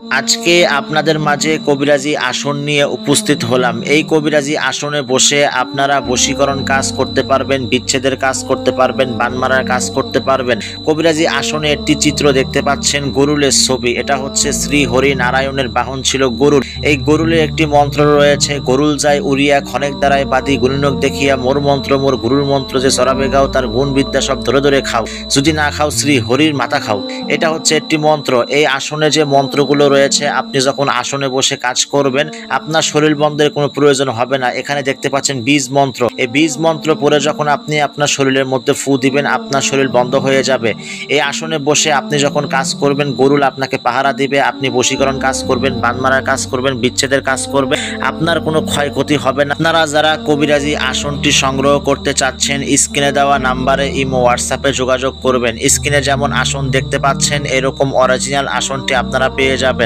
আজকে আপনাদের মাঝে কবিরাজি আসন নিয়ে উপস্থিত হলাম। এই কবিরাজি আসনে বসে আপনারা বশীকরণ কাজ করতে পারবেন, বিচ্ছেদের কাজ করতে পারবেন, বানমারার কাজ করতে পারবেন। কবিরাজি আসনে একটি চিত্র দেখতে পাচ্ছেন, গরুলের ছবি। এটা হচ্ছে শ্রী হরি নারায়ণের বাহন ছিল গরুল। এই গরুলের একটি মন্ত্র রয়েছে, গরুল যায় উড়িয়া ক্ষণেক দ্বারায় বাদি গুণিনক দেখিয়া মোর মন্ত্র মোর গুরুর মন্ত্র যে চড়াবে গাও তার গুণ বিদ্যা সব ধরে ধরে খাও, যদি না খাও শ্রী হরির মাথা খাও। এটা হচ্ছে একটি মন্ত্র। এই আসনে যে মন্ত্রগুলো রয়েছে, আপনি যখন আসনে বসে কাজ করবেন আপনার শরীর বন্ধের কোনো প্রয়োজন হবে না। এখানে দেখতে পাচ্ছেন বীজ মন্ত্র। এই বীজ মন্ত্র পড়ে যখন আপনি আপনার শরীরের মধ্যে ফু দিবেন আপনার শরীর বন্ধ হয়ে যাবে। এই আসনে বসে আপনি যখন কাজ করবেন গরুল আপনাকে পাহারা দিবে, আপনি বশীকরণ কাজ করবেন, বানমারার কাজ করবেন, বিচ্ছেদের কাজ করবেন, আপনার কোনো ক্ষয়ক্ষতি হবে না। আপনারা যারা কবিরাজি আসনটি সংগ্রহ করতে চাচ্ছেন স্ক্রিনে দেওয়া নাম্বারে ইমো হোয়াটসঅ্যাপে যোগাযোগ করবেন। স্ক্রিনে যেমন আসন দেখতে পাচ্ছেন এরকম অরিজিনাল আসনটি আপনারা পেয়ে যাবেন।